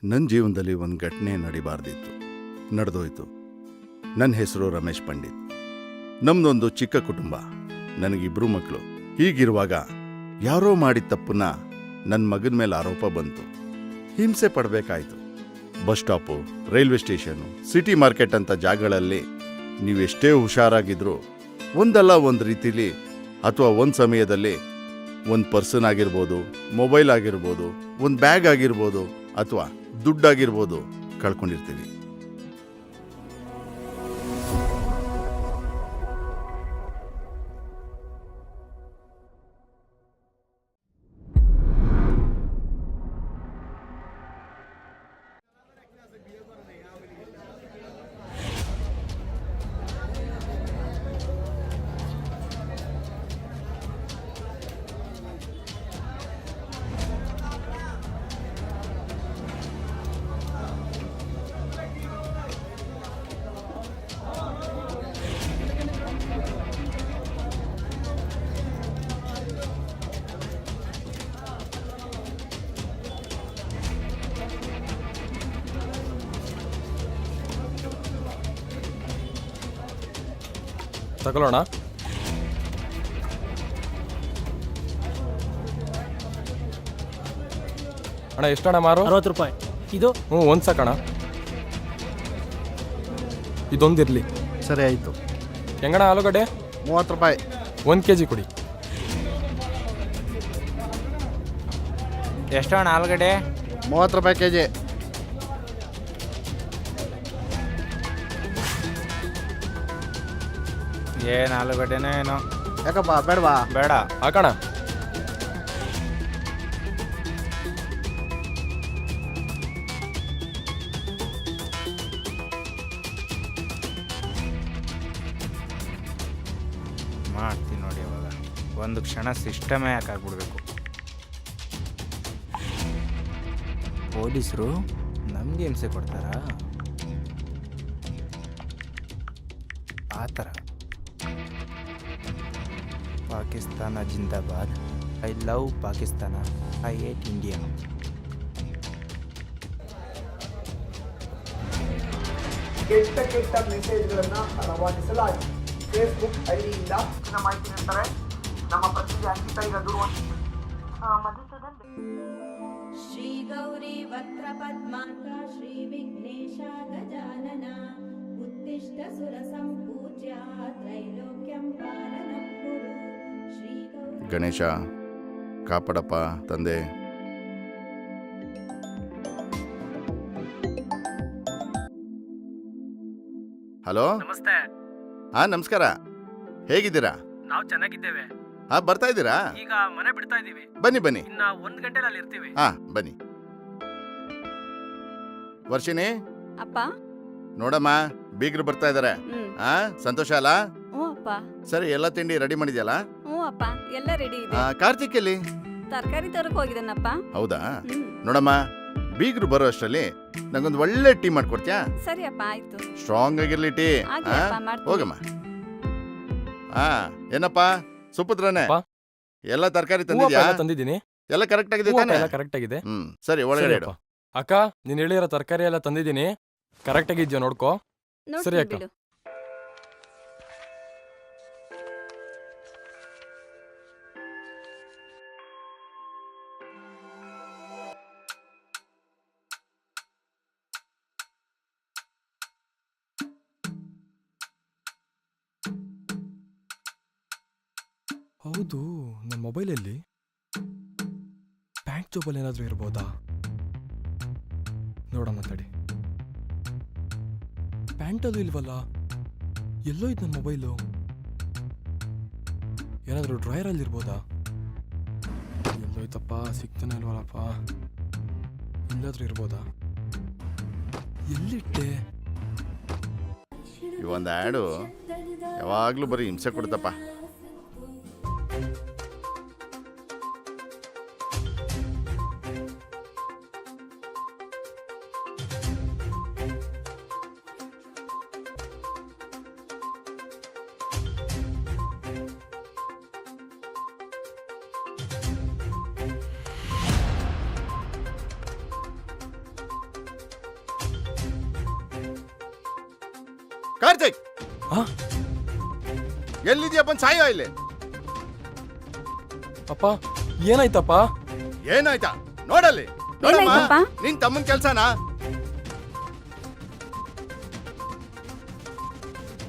ನನ್ನ ಜೀವನದಲ್ಲಿ ಒಂದು ಘಟನೆ ನಡಿಬಾರ್ದಿತ್ತು, ನಡೆದೋಯ್ತು. ನನ್ನ ಹೆಸರು ರಮೇಶ್ ಪಂಡಿತ್. ನಮ್ದೊಂದು ಚಿಕ್ಕ ಕುಟುಂಬ, ನನಗಿಬ್ರು ಮಕ್ಕಳು. ಹೀಗಿರುವಾಗ ಯಾರೋ ಮಾಡಿದ ತಪ್ಪನ್ನ ನನ್ನ ಮಗನ ಮೇಲೆ ಆರೋಪ ಬಂತು. ಹಿಂಸೆ ಪಡಬೇಕಾಯ್ತು. Bus stop, railway station, city market ಅಂತ ಜಾಗಗಳಲ್ಲಿ ನೀವೆಷ್ಟೇ ಹುಷಾರಾಗಿದ್ರೂ ಒಂದಲ್ಲ ಒಂದು ರೀತಿಲಿ ಅಥವಾ ಒಂದು ಸಮಯದಲ್ಲಿ ಒಂದು ಪರ್ಸನ್ ಆಗಿರ್ಬೋದು, ಮೊಬೈಲ್ ಆಗಿರ್ಬೋದು, ಒಂದು ಬ್ಯಾಗ್ ಆಗಿರ್ಬೋದು ಅಥವಾ ದುಡ್ಡಾಗಿರ್ಬೋದು ಕಳ್ಕೊಂಡಿರ್ತೀವಿ. ತಗೊಳ್ಳೋಣ. ಅಣ್ಣ ಎಷ್ಟಣ್ಣ ಮಾರು? 60 ರೂಪಾಯಿ. ಇದು ಒಂದು ಸಾಕಣ. ಇದೊಂದಿರಲಿ. ಸರಿ ಆಯಿತು. ಹೆಂಗಣ್ಣ ಆಲೂಗಡ್ಡೆ? 30 ರೂಪಾಯಿ. 1 kg ಕೊಡಿ. ಎಷ್ಟು ಅಣ್ಣ ಆಲೂಗಡ್ಡೆ? 30 ರೂಪಾಯಿ ಕೆಜಿ. ಏನು ಆಲೂಗಡ್ಡೆನೇ ಏನೋ. ಯಾಕಪ್ಪ ಬೇಡವಾ? ಬೇಡ ಹಾಕಣ. ಮಾಡ್ತೀನಿ ನೋಡಿ. ಅವಾಗ ಒಂದು ಕ್ಷಣ ಸಿಸ್ಟಮೇ ಯಾಕಾಗ್ಬಿಡ್ಬೇಕು. ಪೊಲೀಸರು ನಮಗೆ ಹಿಂಸೆ ಕೊಡ್ತಾರಾ? ಆ ಥರ. ಪಾಕಿಸ್ತಾನ ಜಿಂದಾಬಾದ್. I love Pakistan, I hate India. ಕೆಟ್ಟ ಮೆಸೇಜ್ಗಳನ್ನು ರವಾನಿಸಲಾಗಿದೆ. ಫೇಸ್ಬುಕ್ ಐಡಿಯಿಂದ ಮಾಹಿತಿ ನೀಡ್ತಾರೆ ನಮ್ಮ ಪ್ರತಿನಿಧಿ ಅಂಕಿತಾ. ಈಗ ಶ್ರೀ ಗೌರಿ ವಕ್ರ ಪದ್ಮಾಂಕ ಶ್ರೀ ವಿಘ್ನೇಶ ಗಜಾನನ ಉತ್ತಿಷ್ಟ ಸುರ ಸಂಪೂಜ್ಯ ತ್ರೈಲೋಕ್ಯಂ ಪಾಲನಂ ಕುರು. ಶ್ರೀ ಗೌರಿ ಗಣೇಶ ಕಾಪಾಡಪ್ಪ ತಂದೆ. ಹಲೋ. ನಮಸ್ತೆ. ನಮಸ್ಕಾರ. ಹೇಗಿದ್ದೀರಾ? ನಾವು ಚೆನ್ನಾಗಿದ್ದೇವೆ. ಬರ್ತಾ ಇದ್ದೀರಾ? ಈಗ ಮನೆ ಬಿಡ್ತಾ ಇದೀವಿ. ಬನ್ನಿ. ಇನ್ನ 1 ಗಂಟೆಲಿ ಅಲ್ಲಿ ಇರ್ತೀವಿ. ಬನ್ನಿ. ವರ್ಷಿನಿ ಅಪ್ಪ. ನೋಡಮ್ಮ, ಬೀಗ್ರು ಬರ್ತಾ ಇದಾರೆ. ಸಂತೋಷ ಅಲ್ಲ? ಹ್ಞೂ ಅಪ್ಪ. ಸರಿ, ಎಲ್ಲ ತಿಂಡಿ ರೆಡಿ ಮಾಡಿದ್ಯಲ್ಲ? ಹ್ಞೂ ಅಪ್ಪ, ಎಲ್ಲ ರೆಡಿ ಇದೆ. ಕಾರ್ತಿಕ್ ಎಲ್ಲಿ? ತರಕಾರಿ ತರಕ್ ಹೋಗಿದ್ದಾನಪ್ಪ. ಹೌದಾ? ನೋಡಮ್ಮ, ಬೀಗ್ರು ಬರೋ ಅಷ್ಟರಲ್ಲಿ ನಂಗೊಂದು ಒಳ್ಳೆ ಟೀ ಮಾಡ್ಕೊಡ್ತೀಯಾ? ಸರಿ ಅಪ್ಪ, ಆಯ್ತು. ಸ್ಟ್ರಾಂಗ್ ಆಗಿರ್ಲಿ ಟೀ. ಆಗ್ಲಿ ಅಪ್ಪ, ಮಾಡ್ತೀನಿ. ಹೋಗಮ್ಮ. ಏನಪ್ಪ ಸುಪುತ್ರನೇ, ಅಪ್ಪ. ಎಲ್ಲ ತರಕಾರಿ ತಂದಿದ್ಯಾ? ತಂದಿದ್ದೀನಿ. ಎಲ್ಲ ಕರೆಕ್ಟ್ ಆಗಿದೆ ತಾನೆ? ಎಲ್ಲ ಕರೆಕ್ಟ್ ಆಗಿದೆ. ಸರಿ, ಒಳಗಡೆ ಇಡು. ಅಕ್ಕ, ನೀನ್ ಹೇಳಿರೋ ತರಕಾರಿ ಎಲ್ಲ ತಂದಿದ್ದೀನಿ. ಕರೆಕ್ಟ್ ಆಗಿದ್ಯಾ ನೋಡ್ಕೋ. ಸರಿ ಅಕ್ಕ. ಬಿಡು. ಹೌದು, ನನ್ನ ಮೊಬೈಲಲ್ಲಿ ಪ್ಯಾಂಟ್ ಜೋಬಲ್ಲಿ ಏನಾದರೂ ಇರ್ಬೋದಾ? ನೋಡೋಣ ತಡಿ. ಪ್ಯಾಂಟಲ್ಲೂ ಇಲ್ವಲ್ಲ, ಎಲ್ಲೋ ಇತ್ತು ನನ್ನ ಮೊಬೈಲು. ಏನಾದರೂ ಡ್ರಾಯರಲ್ಲಿ ಇರ್ಬೋದಾ? ಎಲ್ಲೋಯ್ತಪ್ಪ, ಸಿಗ್ತಾನೆ ಇಲ್ವಲ್ಲಪ್ಪ. ಎಲ್ಲಾದ್ರೂ ಇರ್ಬೋದಾ? ಎಲ್ಲಿಟ್ಟೆ? ಈ ಒಂದು ಆ್ಯಡು ಯಾವಾಗಲೂ ಬರೀ ಹಿಂಸೆ ಕೊಡ್ತಪ್ಪ. ಕಾರ್ತಿಕ್ ಆ? ಎಲ್ಲಿದ್ಯಾ ಬಂದ್ ಸಾಯೋ ಇಲ್ಲಿ. ಅಪ್ಪ ಏನಾಯ್ತಪ್ಪ? ಏನಾಯ್ತಾ ನೋಡಲ್ಲಿ ನೋಡಮ್ಮ ಏನಾಯ್ತಪ್ಪ? ನಿನ್ ತಮ್ಮನ್ ಕೆಲ್ಸನಾ?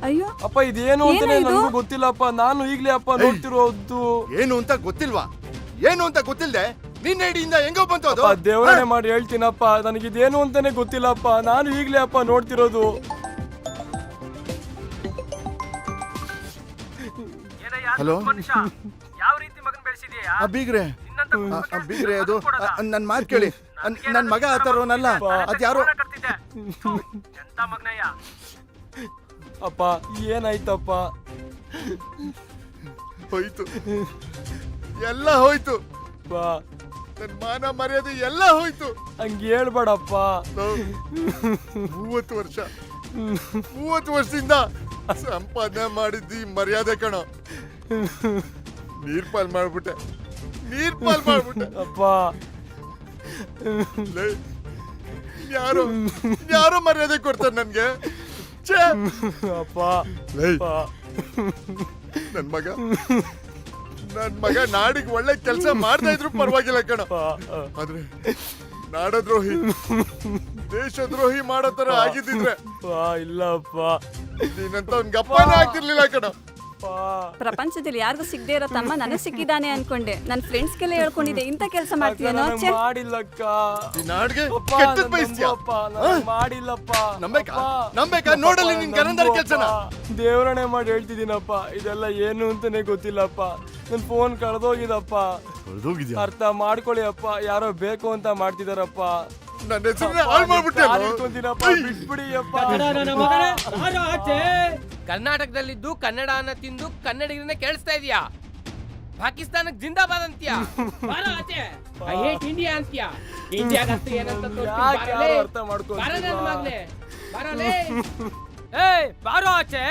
ಅಯ್ಯೋ ಅಪ್ಪ ಇದೇನು ಅಂತಾನೆ ಏನಾಯ್ತು? ನನಗೂ ಗೊತ್ತಿಲ್ಲಪ್ಪ. ನಾನು ಈಗ್ಲೇ ಅಪ್ಪ ನೋಡ್ತಿರೋದು. ಏನು ಅಂತ ಗೊತ್ತಿಲ್ವಾ? ಏನು ಅಂತ ಗೊತ್ತಿಲ್ದೆ ನಿನ್ನ ಐಡಿಯಿಂದ ಹೆಂಗೋ ಬಂತು ಅದು? ಅಪ್ಪ ದೇವರೇ ಮಾಡಿ ಹೇಳ್ತೀನಪ್ಪ, ನನಗಿದೇನು ಅಂತಾನೆ ಗೊತ್ತಿಲ್ಲಪ್ಪ. ನಾನು ಈಗ್ಲೇ ಅಪ್ಪ ನೋಡ್ತಿರೋದು. ಏನಯ್ಯ ಹಲೋ? ಮನುಷ್ಯ ಯಾವ ರೀತಿ ಮಗನ್ ಬೆಳೆಸಿದ್ಯಾ? ಬೀಗ್ರೆ ನಿನ್ನಂತ ಕುಟುಂಬಕ್ಕೆ ಬೀಗ್ರೆ ಅದು ಮಗನ್ ಕೊಡೋದಾ? ನನ್ ಮಾತು ಕೇಳಿ. ನನ್ ಮಗ ಆ ಥರವನಲ್ಲ. ಅದ್ಯಾರೋ ಫೋನ ಕಟ್ತಿದ್ದೆ. ಥು, ಎಂತ ಮಗನಯ್ಯ? ಅಪ್ಪ ಏನಾಯ್ತಪ್ಪ? ಹೋಯ್ತು, ಎಲ್ಲ ಹೋಯ್ತು. ಅಪ್ಪ ನನ್ ಮಾನ ಮರ್ಯಾದೆ ಎಲ್ಲ ಹೋಯ್ತು. ಹಂಗೆ ಹೇಳ್ಬೇಡಪ್ಪ. 30 ವರ್ಷದಿಂದ ಸಂಪಾದನೆ ಮಾಡಿದ್ದಿ ಮರ್ಯಾದೆ ಕಣೋ. ನೀರ್ಪಾಲ್ ಮಾಡ್ಬಿಟ್ಟೆ. ಅಪ್ಪ ಲೇ, ಯಾರೋ ಮರ್ಯಾದೆ ಕೊಡ್ತಾರೆ ನನ್ಗೆ. ಛೇ! ಅಪ್ಪ ಲೇ, ಅಪ್ಪ. ನನ್ ಮಗ ನಾಡಿಗೆ ಒಳ್ಳೆ ಕೆಲಸ ಮಾಡ್ತಾ ಇದ್ರು ಪರವಾಗಿಲ್ಲ ಕಣ. ಆದ್ರೆ ನಾಡದ್ರೋಹಿ, ದೇಶದ್ರೋಹಿ ಮಾಡೋ ತರ ಆಗಿದ್ದಿದ್ರೆ ಇಲ್ಲಪ್ಪ. ನೀನಂತ ಒಂದ್ ಗಪ್ಪನೇ ಆಗ್ತಿರ್ಲಿಲ್ಲ ಕಣ. ಪ್ರಪಂಚದಲ್ಲಿ ಯಾರಿಗೂ ಸಿಗದೆ ಇರೋ ತಮ್ಮ ನನಗ್ ಸಿಕ್ಕಿದಾನೆ ಅನ್ಕೊಂಡೆ. ನನ್ನ ಫ್ರೆಂಡ್ಸ್ಗೆಲ್ಲ ಹೇಳ್ಕೊಂಡಿದ್ದೆ, ಇಂಥ ಕೆಲಸ ಮಾಡ್ತೀಯನೋ? ಛೆ! ಮಾಡಿಲ್ಲಕ್ಕ. ಈ ನಾಡ್ಗೆ ಅಪ್ಪ, ಕೆಟ್ಟದ್ ನನ್ ಬಯಸ್ತೀಯ? ನಂಬು ಅಪ್ಪ, ನಾನ್ ಮಾಡಿಲ್ಲಪ್ಪ. ನಂಬೇಕಾ ನೋಡಲ್ಲಿ ನಿನ್ ಗರಂದರ ಕೆಲ್ಸನ. ದೇವರಣೆ ಮಾಡಿ ಹೇಳ್ತಿದ್ದೀನಪ್ಪ, ಇದೆಲ್ಲ ಏನು ಅಂತಾನೆ ಗೊತ್ತಿಲ್ಲಪ್ಪ. ನನ್ ಫೋನ್ ಕಳ್ದೋಗಿದಪ್ಪ. ಅರ್ಥ ಮಾಡ್ಕೊಳ್ಳಿ ಅಪ್ಪ, ಯಾರೋ ಬೇಕು ಅಂತ ಮಾಡ್ತಿದಾರಪ್ಪ. ನನ್ನ ಹೆಸರನ್ನ ಹಾಳು ಮಾಡ್ಬಿಟ್ಟೆ. ಇಟ್ಕೊಂತೀನಪ್ಪ, ಬಿಟ್ಬಿಡಿ ಅಪ್ಪ. ಕರ್ನಾಟಕದಲ್ಲಿದ್ದು ಕನ್ನಡನ ತಿಂದು ಕನ್ನಡಿಗರನ್ನ ಕೇಳಿಸ್ತಾ ಇದೀಯಾ? ಪಾಕಿಸ್ತಾನಕ್ಕೆ ಜಿಂದಾಬಾದ್ ಅಂತೀಯಾ? ಬಾರೋ ಆಚೆ. ಐ ಹೇಟ್ ಇಂಡಿಯಾ ಅಂತೀಯಾ? ಇಂಡಿಯಾಗಂತೂ ಏನಂತ ಯಾಕೆ ಯಾರು ಅರ್ಥ ಮಾಡ್ಕೊಂತಿಲ್ಲ? ಏಯ್ ಬಾರೋ ಆಚೆ.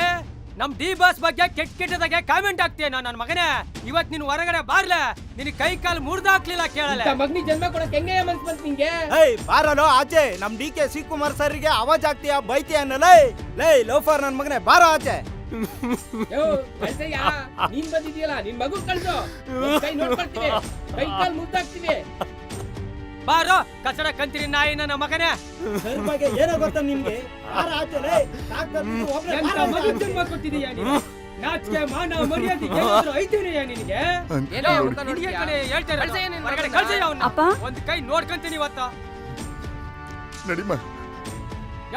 ನಮ್ ಡಿ ಬಾಸ್ ಬಗ್ಗೆ ಕೆಟ್ಟದಾಗೆ ಕಾಮೆಂಟ್ ಆಗ್ತೀಯ ನನ್ನ ಮಗನೇ. ಇವತ್ ನೀನ್ ಹೊರಗಡೆ ಬಾರ್ಲೆ, ನಿನ್ ಕೈ ಕಾಲು ಮುರ್ದಾಕ್ಲಿಲ್ಲ ಕೇಳಲ್ಲ. ಮಗನಿಗೆ ಜನ್ಮ ಕೊಡಕ್ಕೆ ಹೆಂಗೆ ಮನ್ಸ್ ಬಂತು ನಿಂಗೆ? ಏಯ್ ಬಾರಲೋ ಆಚೆ. ನಮ್ ಡಿ ಕೆ ಶಿವಕುಮಾರ್ ಸರ್ಗೆ ಅವಾಜ್ ಆಗ್ತೀಯಾ, ಬೈತೀಯ ಅನ್ನಲೇ. ಲೇ ಲೋಫರ್ ನನ್ ಮಗನೇ, ಬಾರೋ ಆಚೆ. ಯೋ, ಕಳ್ಸಯ್ಯ. ನೀನ್ ಬಂದಿದ್ಯಲ್ಲ, ನಿನ್ ಮಗು ಕಳ್ಸು. ಕೈ ನೋಡ್ಕೊಳ್ತೀವಿ, ಕೈ ಕಾಲು ಮುದ್ದಾಕ್ತಿವಿ. ಬಾರೋ ಕಚಡ ಕಂತಿರಿ ನಾಯಿ ನನ್ನ ಮಗನೇ. ಬಗ್ಗೆ ಏನೋ ಗೊತ್ತಾ ನಿಮ್ಗೆ? ಬಾರೋ ಆಚೆ ಲೇ. ಎಂತ ಮಗನ್ ಜನ್ಮ ಕೊಟ್ಟಿದೀಯ ನೀನು? ನಾಚಿಕೆ ಮಾನ ಮರ್ಯಾದೆ ಏನಾದ್ರೂ ಐತೇನೆಯಾ ನಿನಗೆ? ಏನೋ ಮುಖ ನೋಡ್ತೀಯಾ? ನಿನಗೆ ಕಣೆ ಹೇಳ್ತಾ ಇರೋದು. ಕಳ್ಸಯ್ಯ ನಿನ್ ಹೊರಗಡೆ ಮಗನ್ನ. ಕಳ್ಸಯ್ಯ ಅವ್ನ. ಅಪ್ಪ. ಒಂದ್ ಕೈ ನೋಡ್ಕೊಂತೀನಿ ಇವತ್ತ. ನಡಿಮ.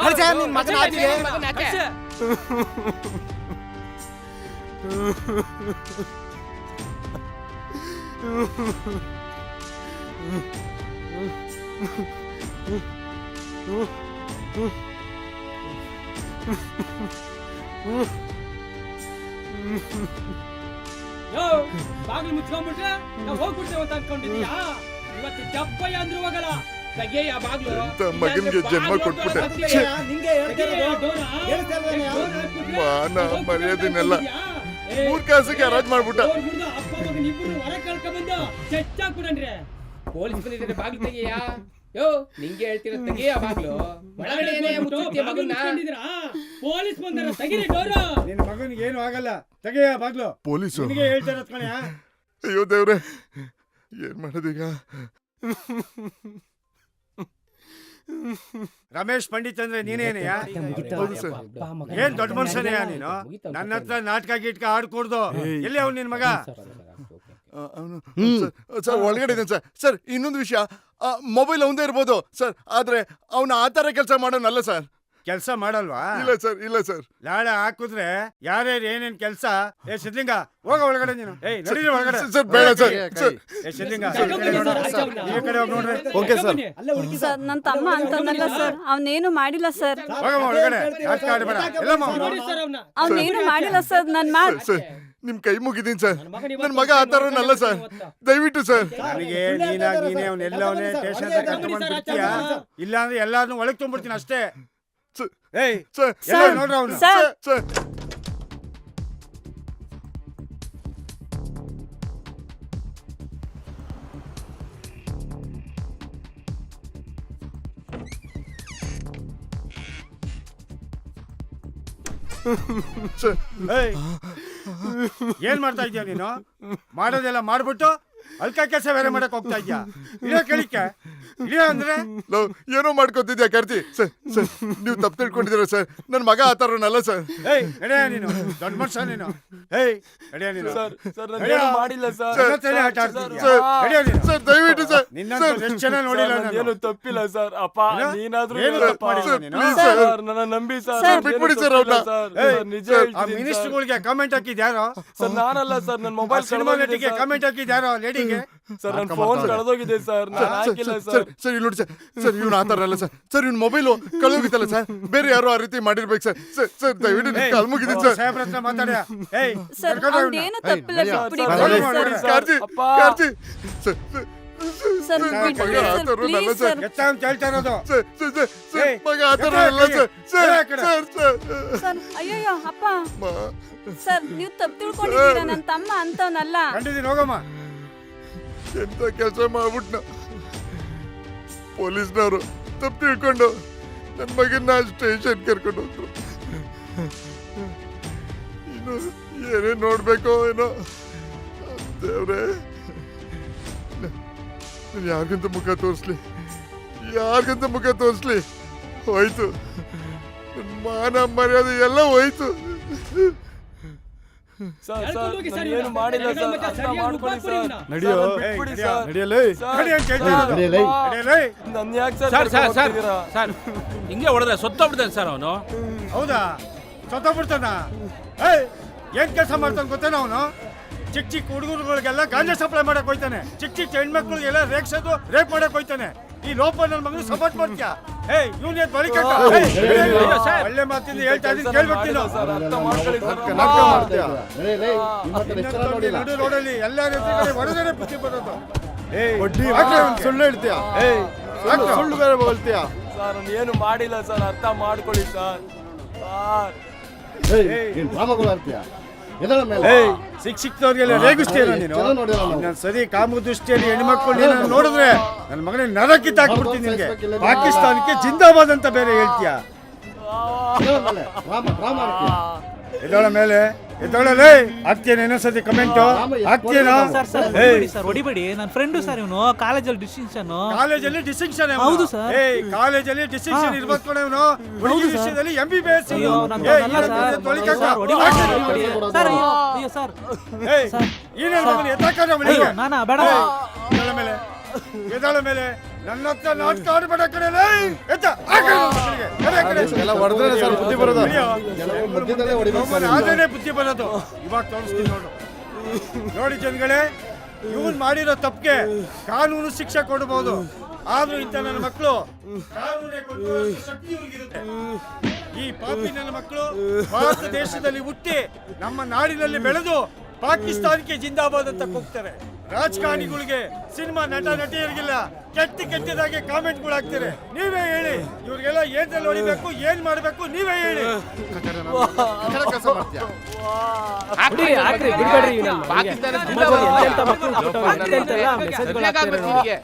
ಕಳ್ಸಯ್ಯ ನಿನ್ ಮಗನ ಆಚೆಗೆ. ಮಗನ ಆಚೆ. ಕಳ್ಸು. ಯೋ, ಬಾಗಿಲು ಮುಚ್ಕೊಂಡ್ಬಿಟ್ರೆ ನಾವು ಹೋಗ್ಬಿಡ್ತೇವೆ ಅಂತ ಅನ್ಕೊಂಡಿದೀಯಾ? ಇವತ್ತು ಜಪ್ಪಯ್ಯ ಅಂದ್ರು ಹೋಗಲ್ಲ. ತೆಗೆಯ ಬಾಗ್ಲು. ಎಂತ ಮಗನ್ಗೆ ಜನ್ಮ ಕೊಟ್ಬಿಟ್ಟೆ. ನಿಂಗೆ ಹೇಳ್ತಿರೋದು. ಮಾನ ಮರ್ಯಾದೆನೆಲ್ಲ ಮೂರ್ ಕಾಸಿಗೆ ಹರಾಜ್ ಮಾಡ್ಬಿಟ್ಟ. ಪೊಲೀಸ್ ಬಂದಿದ್ರೆ ಬಾಗ್ಲು ತೆಗೆಯ. ಯೋ, ನಿಂಗೆ ಹೇಳ್ತಿರೋ ತೆಗೆಯ ಬಾಗ್ಲು. ಒಳಗಡೆ ಏನೇ ಮುಚ್ಚುತ್ತೀಯ ಮಗನ್ನ? ಪೊಲೀಸ್ ಬಂದಾರ, ತೆಗೀರಿ ಡೋರು. ನಿನ್ ಮಗನಿಗೆ ಏನು ಆಗಲ್ಲ, ತೆಗೆಯ ಬಾಗ್ಲು. ಪೊಲೀಸು. ನಿನಗೆ ಹೇಳ್ತಾರ ಕಣಯ್ಯ. ಅಯ್ಯೋ ದೇವ್ರೆ, ಏನ್ ಮಾಡೋದೀಗ? ರಮೇಶ್ ಪಂಡಿತ್ ಅಂದ್ರೆ ನೀನೇನಯ್ಯ? ಹೌದು ಸರ್. ಏನ್ ದೊಡ್ಡ ಮನುಷ್ಯನಯ್ಯ ನೀನು? ನನ್ನ ಹತ್ರ ನಾಟಕ ಗೀಟ್ಕ ಆಡ್ಕೊಡ್ದು. ಎಲ್ಲಿ ಅವ್ನು ನಿನ್ ಮಗ? ಸರ್ ಒಳಗಡೆ ಇದ್ದಾನೆ ಸರ್. ಸರ್ ಇನ್ನೊಂದು ವಿಷಯ, ಮೊಬೈಲ್ ಅವಂದೇ ಇರ್ಬೋದು ಸರ್, ಆದ್ರೆ ಅವನ ಆ ತರ ಕೆಲಸ ಮಾಡೋನಲ್ಲ ಸರ್. ಕೆಲ್ಸ ಮಾಡಲ್ವಾ? ಇಲ್ಲ ಸರ್. ಲಾಳ ಹಾಕಿದ್ರೆ ಯಾರ್ಯಾರು ಏನೇನ್ ಕೆಲ್ಸ. ಏ ಸಿದ್ಲಿಂಗ, ಹೋಗ ಒಳಗಡೆ ನೀನು. ಏಯ್ ನಡೀರಿ ಒಳಗಡೆ. ಸರ್ ಬೇಡ ಸರ್. ಏ ಸಿದ್ಲಿಂಗ, ಈ ಕಡೆ ಹೋಗಿ ನೋಡ್ರಿ. Okay sir. ಸರ್, ನನ್ನ ತಮ್ಮ ಅಂತನಲ್ಲ ಸರ್, ಅವನೇನು ಮಾಡಿಲ್ಲ ಸರ್. ಹೋಗಮ್ಮ ಒಳಗಡೆ, ನಾಟಕ ಆಡ್ಬೇಡ. ಎಲ್ಲಮ್ಮ ಅವನೇನು ಮಾಡಿಲ್ಲ ಸರ್. ಸರ್ ನಿಮ್ ಕೈ ಮುಗಿದೀನಿ ಸರ್. ನನ್ ಮಗ ಆ ಥರನಲ್ಲ ಸರ್, ದಯವಿಟ್ಟು ಸರ್. ನನಗೆ ನೀನೇ ಅವ್ನ ಎಲ್ಲವನೇ ಸ್ಟೇಷನ್ ಕರ್ಕೊಂಡ್ ಬಿಡ್ತೀಯಾ? ಇಲ್ಲ ಅಂದ್ರೆ ಎಲ್ಲಾರನ್ನೂ ಒಳಗೆ ತುಂಬಿಡ್ತೀನಿ ಅಷ್ಟೇ. ಏಯ್ ಸರ್ ಎಲ್ಲ ನೋಡ್ರಿ ಅವ್ನು. ಸರ್. ಸರ್ ಸರ್ ಏಯ್, ಏನ್ ಮಾಡ್ತಾ ಇದ್ಯಾ ನೀನು? ಮಾಡೋದೆಲ್ಲ ಮಾಡ್ಬಿಟ್ಟು ಅಲ್ಕ ಕೆಲಸ ಬೇರೆ ಮಾಡಕ್ ಹೋಗ್ತಾ ಇದ್ಯಾ? ಇಳಿಯೋ ಕೆಳಿಕೆ ಇಳಿಯೋ ಅಂದ್ರೆ ಲವ್, ಏನೋ ಮಾಡ್ಕೊತಿದ್ಯಾ ಕಾರ್ತಿ. ಸರ್ ಸರ್ ನೀವು ತಪ್ಪು ತಿಳ್ಕೊಂಡಿದ್ದೀರ ಸರ್. ನನ್ನ ಮಗ ಆ ಥರನಲ್ಲ ಸರ್. ಏಯ್ ನಡೆಯ ನೀನು, ದೊಡ್ಡ ಮನುಷ್ಯ ನೀನು. ಏಯ್ ನಡೆಯ ನೀನು. ಸರ್ ನಾನು ಏನು ಮಾಡಿಲ್ಲ ಸರ್. ನನ್ನ ಹತ್ರನೇ ಆಟ ಆಡ್ತಿದ್ಯಾ? ಸರ್ ನಡೆಯ ನೀನು. ಸರ್ ದಯವಿಟ್ಟು ಸರ್. ನಿನ್ನಂತ ಎಷ್ಟು ಜನ ನೋಡಿಲ್ಲ ನಾನು. ಏನು ತಪ್ಪಿಲ್ಲ ಸರ್. ಅಪ್ಪ ಏನು? ನೀನಾದ್ರೂ ಏನು ಹೇಳಪ್ಪ. ತಪ್ಪು ಮಾಡಿಲ್ಲ ನೀನು? please sir, sir. ನನ್ನ ನಂಬಿ ಸರ್. ಸರ್, ಏನು ಬಿಟ್ಬಿಡಿ ಸರ್ ತಪ್ಪಿಲ್ಲ ಅವ್ರನ್ನ. ಸರ್. ಏಯ್, ಸರ್, ನಿಜ ಆ ಹೇಳ್ತಿದ್ದೀನಿ ಸರ್. ಮಿನಿಸ್ಟರ್ಗಳಿಗೆ ಕಮೆಂಟ್ ಹಾಕಿದ್ ಯಾರೋ? ಸರ್ ನಾನಲ್ಲ ಸರ್. ನನ್ನ ಮೊಬೈಲ್ ಸಿನಿಮಾ ನಟಿಗೆ ಕಮೆಂಟ್ ಹಾಕಿದ್ ಯಾರೋ? ಲೇಡಿಗೆ? ಸರ್ ನನ್ನ ಫೋನ್ ಕಳೆದೋಗಿದೆ ಸರ್. ನಾನು ಹಾಕಿಲ್ಲ ಸರ್ ಸರ್. ಸರ್ ಇಲ್ಲಿ ನೋಡಿ ಸರ್. ಸರ್ ಇವ್ನು ಆ ಥರ ಅಲ್ಲ ಸರ್. ಸರ್ ಇವ್ನ ಮೊಬೈಲು ಕಳೆದೋಗಿತ್ತಲ್ಲ ಸರ್. ಬೇರೆ ಯಾರೋ ಆ ರೀತಿ ಮಾಡಿರ್ಬೇಕು ಸರ್. ಸರ್ ಸರ್ ದಯವಿಟ್ಟು ಏಯ್, ಕಾಲ್ ಮುಗಿದ್ದೀನಿ ಸರ್. ಸಾಹೇಬ್ರ ಹತ್ರ ಮಾತಾಡ್ಯಾ? ಏಯ್, ಸರ್ ಕರ್ಕೊಂಡು ಹೋಗ್ನ. ಅವ್ನೇನು ತಪ್ಪಿಲ್ಲ, ಬಿಟ್ಬಿಡಿ sir, please, sir, sir. Sir. Karti ಅಪ್ಪ. ಕಾರ್ತಿ ಸರ್ ಸರ್ ಮಗ ಬಿಟ್ಬಿಡಿ ಆ ಸರ್, ಥರ ಅಲ್ಲ please, ಸರ್. ಸರ್. ಎತ್ತ ಅಂತ ಹೇಳ್ತಾ ಇರೋದು. ಸರ್ ಸರ್ ಸರ್ ಸರ್ ಏಯ್, ಮಗ ಆ ಥರ ಎತ್ತ ಅಲ್ಲ ಸರ್. ಸರ್ ಎತ್ತ ಆ ಕಡೆ. ಸರ್ ಸರ್ ಸರ್ ಅಯ್ಯಯ್ಯೋ ಅಪ್ಪ, ಮ- ಸರ್ ನೀವು ತಪ್ಪು ತಿಳ್ಕೊಂಡಿದ್ದೀರಾ. ನನ್ನ ತಮ್ಮ ಅಂತವನಲ್ಲ. ಕಂಡಿದ್ದೀನಿ, ಹೋಗಮ್ಮ. ಎಂತ ಕೆಲಸ ಮಾಡ್ಬಿಟ್ನ. ಪೊಲೀಸ್ನವರು ತಪ್ಪು ತಿಳ್ಕೊಂಡು ನನ್ನ ಮಗನ್ನ ಸ್ಟೇಷನ್ ಕರ್ಕೊಂಡು ಹೋದ್ರು. ಇನ್ನು ಏನೇನು ನೋಡ್ಬೇಕೋ ಏನೋ ದೇವ್ರೆ. ನಾನು ಯಾರಿಗಂತ ಮುಖ ತೋರಿಸ್ಲಿ, ಯಾರಿಗಂತ ಮುಖ ತೋರಿಸ್ಲಿ? ಹೋಯ್ತು ನನ್ನ ಮಾನ ಮರ್ಯಾದೆ ಎಲ್ಲ ಹೋಯ್ತು. ಸರ್ ನಾನು ಏನು ಮಾಡಿಲ್ಲ ಸರ್. ಅರ್ಥ ಮಾಡ್ಕೊಳ್ಳಿ ಸರ್. ನಡಿಯೋ. ಸರ್, ನನ್ ಬಿಟ್ಬಿಡಿ ನಡಿಯೋ. ಸರ್. ನಡಿಯಲೇ. ಸರ್, ನಡಿ ಅಂತ ಹೇಳ್ತಾ ಇರೋದು. ನಡಿಯಲೇ. ನಡೆಯಲೇ. ನನ್ ಯಾಕೆ ಸರ್ ಸರ್ ಸರ್ ಕರ್ಕೊಂಡು ಸರ್ ಹೋಗ್ತಿದ್ದೀರಾ? ಸರ್ ಹಿಂಗೆ ಹೊಡೆದ್ರೆ ಸತ್ತೋಗ್ಬಿಡ್ತಾನೆ ಸರ್ ಅವನು. ಹೌದಾ? ಸತ್ತೋಗ್ಬಿಡ್ತಾನ? ಏಯ್, ಏನ್ ಕೆಲಸ ಮಾಡ್ತಾನೆ ಗೊತ್ತೇನ ಅವನು? ಚಿಕ್ಕ ಚಿಕ್ಕ ಹುಡುಗರುಗಳಿಗೆಲ್ಲ ಗಾಂಜಾ ಸಪ್ಲೈ ಮಾಡಕ್ ಹೋಯ್ತಾನೆ. ಚಿಕ್ಕ ಚಿಕ್ಕ ಹೆಣ್ಮಕ್ಳಿಗೆಲ್ಲ ರೇಗ್ಸೋದು, ರೇಪ್ ಮಾಡಕ್ ಹೋಯ್ತಾನೆ. ಈ ಲೋಪ ನನ್ನ ಮಗನ ಸಪೋರ್ಟ್ ಮಾಡ್ತೀಯಾ? ಏಯ್, ಇವ್ನ ಎದ್ದು ಬಳಿ ಕಟ್ಟ. ಏಯ್, ಅಯ್ಯೋ, ಸರ್. ಒಳ್ಳೆ ಮಾತಿಂದ ಹೇಳ್ತಾ ಇದೀನಿ, ಕೆಲಸ ಕೇಳ್ಬೇಕು ನೀನು. ಮಾಡಿಲ್ಲ ಸರ್. ಅರ್ಥ ಮಾಡ್ಕೊಳ್ಳಿ ಸರ್. ನಾಟಕ ಮಾಡ್ತೀಯಾ? ಇನ್ನೊಂದು ನಡು ರೋಡಲ್ಲಿ ಎಲ್ಲರ ಎದುರುಗಡೆ ಹೊಡೆದರೆ ಬುದ್ಧಿ ಬರೋದು. ಏಯ್, ಬಡ್ಡಿ ಹಾಕ್ರೆ ಅವ್ನಿಗೆ. ಸುಳ್ಳು ಹೇಳ್ತೀಯಾ? ಏಯ್, ಹಾಕ್ರೆ. ಸುಳ್ಳು ಬೇರೆ ಹೇಳ್ತೀಯಾ? ಸರ್ ನಾನು ಏನು ಮಾಡಿಲ್ಲ ಸರ್. ಅರ್ಥ ಮಾಡ್ಕೊಳ್ಳಿ ಸರ್. ಸರ್ ಏಯ್, ಸಿಕ್ ಸಿಕ್ತವ್ರಿಗೆಲ್ಲ ರೇಗಿಸ್ತೀರ ನೀನು. ಇನ್ನೊಂದ್ ಸರಿ ಕಾಮು ದೃಷ್ಟಿಯಲ್ಲಿ ಹೆಣ್ಮಕ್ಳು ನೀನು ನೋಡಿದ್ರೆ ನನ್ನ ಮಗನ ನರಕಿತ್ತ ಹಾಕ್ಬಿಡ್ತೀನಿ ನಿನ್ಗೆ. ಪಾಕಿಸ್ತಾನಕ್ಕೆ ಜಿಂದಾಬಾದ್ ಅಂತ ಬೇರೆ ಹೇಳ್ತೀಯಾ? ಎದ್ದೋಳ ಮೇಲೆ ಎದ್ದೋಳಲೇ. ಹಾಕ್ತೇನೆ ಇನ್ನೊಂದ್ಸತಿ ಕಮೆಂಟ್ ಹಾಕ್ತೇನೋ? ಸರ್ ಹೊಡಿಬೇಡಿ, ನನ್ನ ಫ್ರೆಂಡು ಸರ್ ಇವನು. ಕಾಲೇಜಲ್ಲಿ ಡಿಸ್ಟಿಂಕ್ಷನ್. ಕಾಲೇಜಲ್ಲಿ ಡಿಸ್ಟಿಂಕ್ಷನ್. ಹೌದು ಸರ್. ಏಯ್, ಕಾಲೇಜಲ್ಲಿ ಡಿಸ್ಟಿಂಕ್ಷನ್ ಇರ್ಬೇಕು ಕಣೆ ಇವನು. ಹುಡುಗಿ ವಿಷಯದಲ್ಲಿ MBBS. ಅಯ್ಯೋ, ನನ್ನ ತಮ್ಮಲ್ಲ ಸರ್. ಸರ್, ಹೊಡಿಬೇಡಿ. ಸರ್, ಅಯ್ಯೋ ಸರ್. ಏಯ್, ಈ ನನ್ನ ಮಗನ ಎತ್ತಾಕಂದ್ರೆ ಅವನಿಗೆ. ಅಯ್ಯೋ, ನಾನಾ ಬೇಡ. ಎದ್ದಾಳ ಮೇಲೆ ಎದ್ದಾಳ ಮೇಲೆ ನನ್ನ ಹತ್ರ ನಾಟಕ ಆಡ್ಬೇಡ ಕಡೆ. ಎತ್ತ ಆ ಕಡೆ ಮಗನಿಗೆ. ಎಡೆ ಆ ಕಡೆ. ಹೊಡೆದ್ರೆ ಸರ್ ಬುದ್ಧಿ ಬರೋದು. ಅಯ್ಯೋ, ಆದ್ರೇನೆ ಬುದ್ಧಿ ಬರೋದು. ಇವಾಗ ತೋರಿಸ್ತೀನಿ ನೋಡು. ನೋಡಿ ಜನಗಳೇ, ಇವನ್ ಮಾಡಿರೋ ತಪ್ಪಿಗೆ ಕಾನೂನು ಶಿಕ್ಷೆ ಕೊಡಬಹುದು. ಆದ್ರೂ ಇಂಥ ನನ್ನ ಮಕ್ಕಳು ಕಾನೂನೇ ಕೊಡುವ ಶಕ್ತಿ ಇವ್ರಿಗಿರುತ್ತೆ. ಈ ಪಾಪಿ ನನ್ನ ಮಕ್ಕಳು ಭಾರತ ದೇಶದಲ್ಲಿ ಹುಟ್ಟಿ ನಮ್ಮ ನಾಡಿನಲ್ಲಿ ಬೆಳೆದು ಪಾಕಿಸ್ತಾನಕ್ಕೆ ಜಿಂದಾಬಾದ್ ಅಂತ ಕೂಗ್ತಾರೆ. ರಾಜಕಾರಣಿಗಳಿಗೆ, ಸಿನಿಮಾ ನಟ ನಟಿಯರಿಗೆಲ್ಲ ಕೆಟ್ಟದಾಗೆ ಕಾಮೆಂಟ್ಗಳು ಹಾಕ್ತಾರೆ. ನೀವೇ ಹೇಳಿ, ಇವ್ರಿಗೆಲ್ಲ ಏನ್ರಲ್ಲಿ ಹೊಡಿಬೇಕು, ಏನ್ ಮಾಡ್ಬೇಕು, ನೀವೇ ಹೇಳಿ. ಕೆಲಸ ಮಾಡ್ತೀಯಾ? ಹಾಕ್ರಿ, ಬಿಡ್ಬೇಡ್ರಿ ಇವ್ನನ್ನ. ಪಾಕಿಸ್ತಾನ ನಿನಗೆ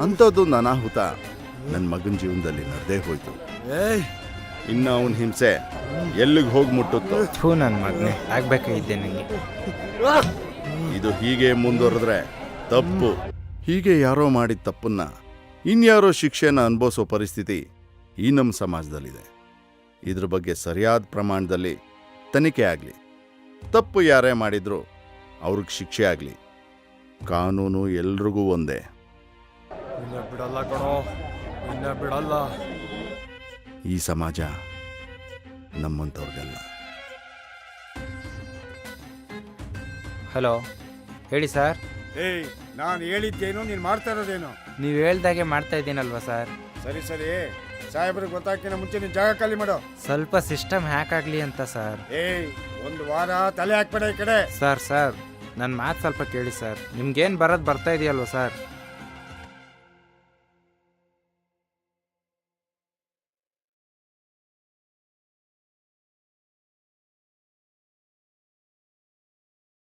ಅಂಥದ್ದು ಅನಾಹುತ ನನ್ನ ಮಗನ ಜೀವನದಲ್ಲಿ ನಡೆದೇ ಹೋಯ್ತು. ಇನ್ನು ಅವನ ಹಿಂಸೆ ಎಲ್ಲಿಗೆ ಹೋಗಿ ಮುಟ್ಟುತ್ತೋ. ನನ್ನ ಮಗನೇ ಆಗ್ಬೇಕಾಗಿದ್ದೆ ನನಗೆ. ಇದು ಹೀಗೆ ಮುಂದುವರೆದ್ರೆ ತಪ್ಪು. ಹೀಗೆ ಯಾರೋ ಮಾಡಿದ ತಪ್ಪನ್ನ ಇನ್ಯಾರೋ ಶಿಕ್ಷೆನ ಅನುಭವಿಸೋ ಪರಿಸ್ಥಿತಿ ಈ ನಮ್ಮ ಸಮಾಜದಲ್ಲಿದೆ. ಇದ್ರ ಬಗ್ಗೆ ಸರಿಯಾದ ಪ್ರಮಾಣದಲ್ಲಿ ತನಿಖೆ ಆಗಲಿ. ತಪ್ಪು ಯಾರೇ ಮಾಡಿದ್ರು ಅವ್ರಿಗೆ ಶಿಕ್ಷೆ ಆಗಲಿ. ಕಾನೂನು ಎಲ್ರಿಗೂ ಒಂದೇ. ಇನ್ನ ಬಿಡಲ್ಲ ಕಣೋ, ಇನ್ನ ಬಿಡಲ್ಲ. ಈ ಸಮಾಜ ನಮ್ಮಂಥವ್ರಿಗೆಲ್ಲ. ಹಲೋ, ಹೇಳಿ ಸರ್. ಏಯ್, ನಾನು ಹೇಳಿದ್ದೇನು, ನೀನು ಮಾಡ್ತಾ ಇರೋದೇನು? ನೀವು ಹೇಳ್ದಾಗೆ ಮಾಡ್ತಾ ಇದ್ದೀನಲ್ವಾ ಸರ್. ಸರಿ ಸರಿ, ಸಾಹೇಬ್ರಿಗೆ ಗೊತ್ತಾಗ್ತಿನ ಮುಂಚೆ ನೀನು ಜಾಗ ಖಾಲಿ ಮಾಡೋ. ಸ್ವಲ್ಪ ಸಿಸ್ಟಮ್ ಹ್ಯಾಕ್ ಆಗಲಿ ಅಂತ ಸರ್. ಏಯ್, ಒಂದು ವಾರ ತಲೆ ಹಾಕ್ಬೇಡ ಈ ಕಡೆ. ಸರ್ ನನ್ನ ಮಾತು ಸ್ವಲ್ಪ ಕೇಳಿ ಸರ್. ನಿಮ್ಗೇನು ಬರ್ತಾ ಇದೆಯಲ್ವ ಸರ್.